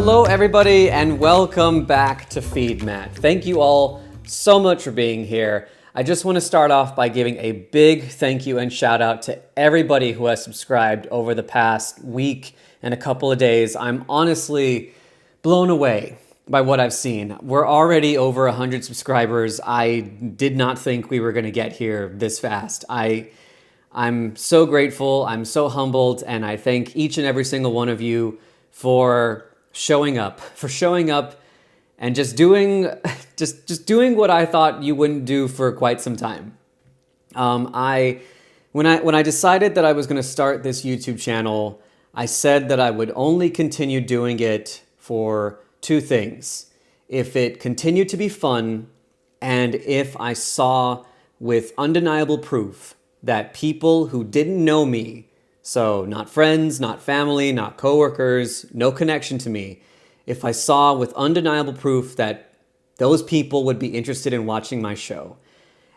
Hello everybody and welcome back to FeedMatt. Thank you all so much for being here. I just want to start off by giving a big thank you and shout out to everybody who has subscribed over the past week and a couple of days. I'm honestly blown away by what I've seen. We're already over 100 subscribers. I did not think we were going to get here this fast. I'm so grateful, I'm so humbled, and I thank each and every single one of you for showing up and just doing what I thought you wouldn't do for quite some time. When I decided that I was going to start this YouTube channel, I said that I would only continue doing it for two things. If it continued to be fun, and if I saw with undeniable proof that people who didn't know me, so not friends, not family, not coworkers, no connection to me, if I saw with undeniable proof that those people would be interested in watching my show.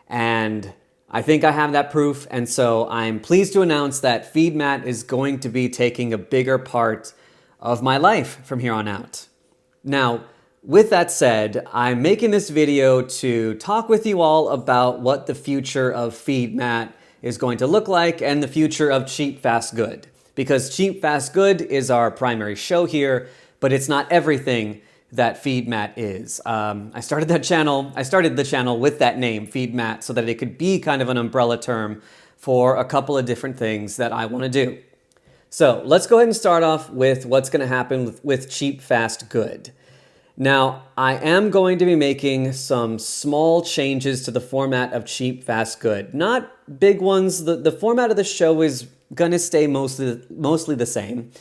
And I think I have that proof, and so I'm pleased to announce that FeedMatt is going to be taking a bigger part of my life from here on out. Now, with that said, I'm making this video to talk with you all about what the future of FeedMatt is going to look like and the future of Cheap Fast Good. Because Cheap Fast Good is our primary show here, but it's not everything that FeedMatt is. I started the channel with that name, FeedMatt, so that it could be kind of an umbrella term for a couple of different things that I want to do. So let's go ahead and start off with what's going to happen with Cheap Fast Good. Now, I am going to be making some small changes to the format of Cheap Fast Good. Not big ones. The format of the show is going to stay mostly the same.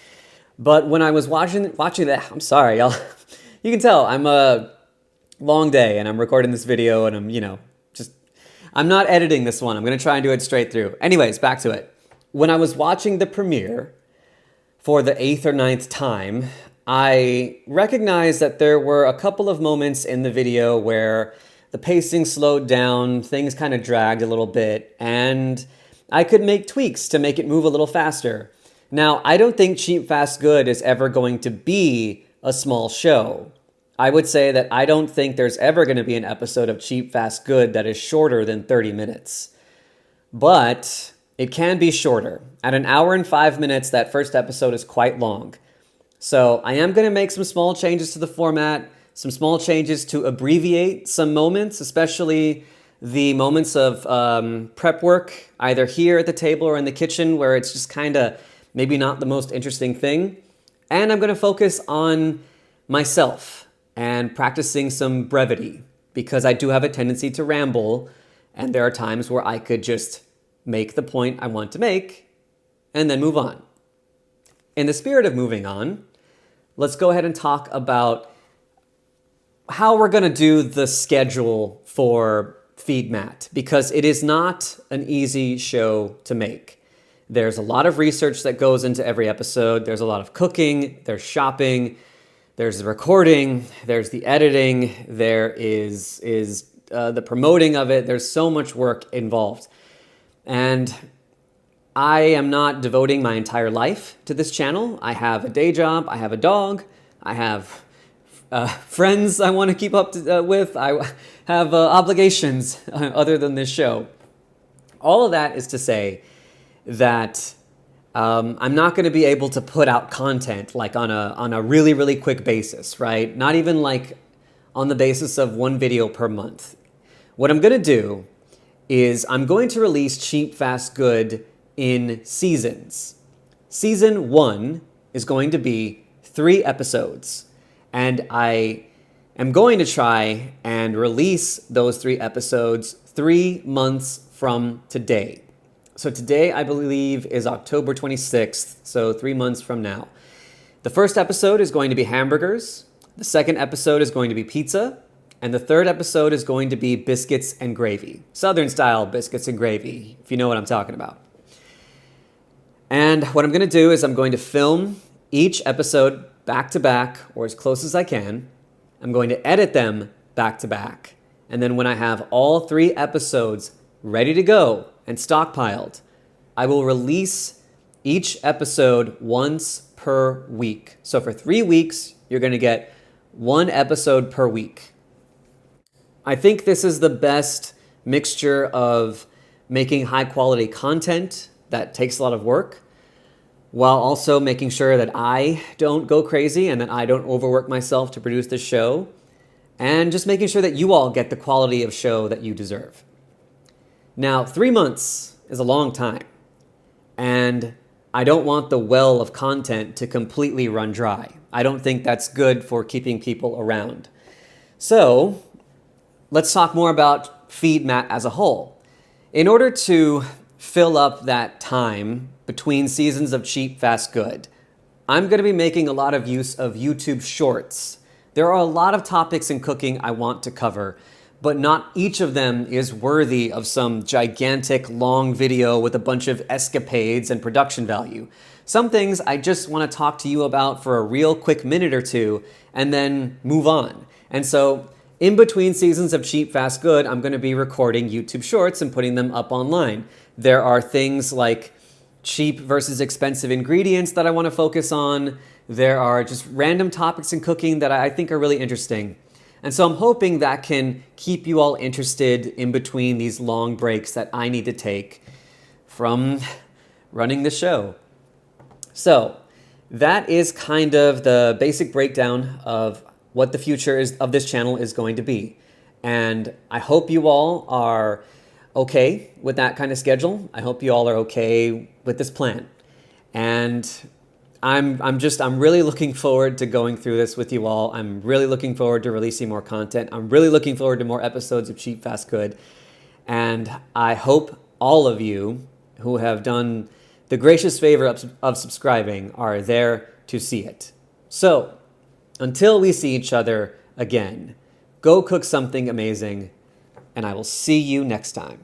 But when I was watching that, I'm sorry, y'all. You can tell I'm a long day and I'm recording this video and I'm not editing this one. I'm going to try and do it straight through. Anyways, back to it. When I was watching the premiere for the 8th or 9th time, I recognized that there were a couple of moments in the video where the pacing slowed down, things kind of dragged a little bit, and I could make tweaks to make it move a little faster. Now, I don't think Cheap Fast Good is ever going to be a small show. I would say that I don't think there's ever going to be an episode of Cheap Fast Good that is shorter than 30 minutes. But it can be shorter. At an hour and 5 minutes, that first episode is quite long. So I am going to make some small changes to the format, some small changes to abbreviate some moments, especially the moments of prep work, either here at the table or in the kitchen, where it's just kind of maybe not the most interesting thing. And I'm going to focus on myself and practicing some brevity, because I do have a tendency to ramble, and there are times where I could just make the point I want to make and then move on. In the spirit of moving on, let's go ahead and talk about how we're going to do the schedule for FeedMatt, because it is not an easy show to make. There's a lot of research that goes into every episode. There's a lot of cooking, there's shopping, there's the recording, there's the editing, there is the promoting of it. There's so much work involved. And I am not devoting my entire life to this channel. I have a day job, I have a dog, I have friends I want to keep up with, I have obligations other than this show. All of that is to say that I'm not going to be able to put out content like on a really, really quick basis, right? Not even like on the basis of one video per month. What I'm going to do is I'm going to release Cheap Fast Good in seasons. Season 1 is going to be 3 episodes, and I am going to try and release those 3 episodes 3 months from today. So today, I believe, is October 26th, so 3 months from now. The first episode is going to be hamburgers, the second episode is going to be pizza, and the third episode is going to be biscuits and gravy. Southern style biscuits and gravy, if you know what I'm talking about. And what I'm going to do is I'm going to film each episode back to back, or as close as I can. I'm going to edit them back to back. And then when I have all 3 episodes ready to go and stockpiled, I will release each episode once per week. So for 3 weeks, You're going to get one episode per week. I think this is the best mixture of making high quality content that takes a lot of work, while also making sure that I don't go crazy and that I don't overwork myself to produce this show, and just making sure that you all get the quality of show that you deserve. Now, 3 months is a long time, and I don't want the well of content to completely run dry. I don't think that's good for keeping people around. So, let's talk more about FeedMatt as a whole. In order to fill up that time between seasons of Cheap, Fast, Good, I'm going to be making a lot of use of YouTube Shorts. There are a lot of topics in cooking I want to cover, but not each of them is worthy of some gigantic long video with a bunch of escapades and production value. Some things I just want to talk to you about for a real quick minute or two and then move on. And so in between seasons of Cheap, Fast, Good, I'm going to be recording YouTube Shorts and putting them up online. There are things like cheap versus expensive ingredients that I want to focus on. There are just random topics in cooking that I think are really interesting. And so I'm hoping that can keep you all interested in between these long breaks that I need to take from running the show. So that is kind of the basic breakdown of what the future of this channel is going to be. And I hope you all are okay with that kind of schedule. I hope you all are okay with this plan. And I'm really looking forward to going through this with you all. I'm really looking forward to releasing more content. I'm really looking forward to more episodes of Cheap, Fast, Good. And I hope all of you who have done the gracious favor of subscribing are there to see it. So, until we see each other again, go cook something amazing, and I will see you next time.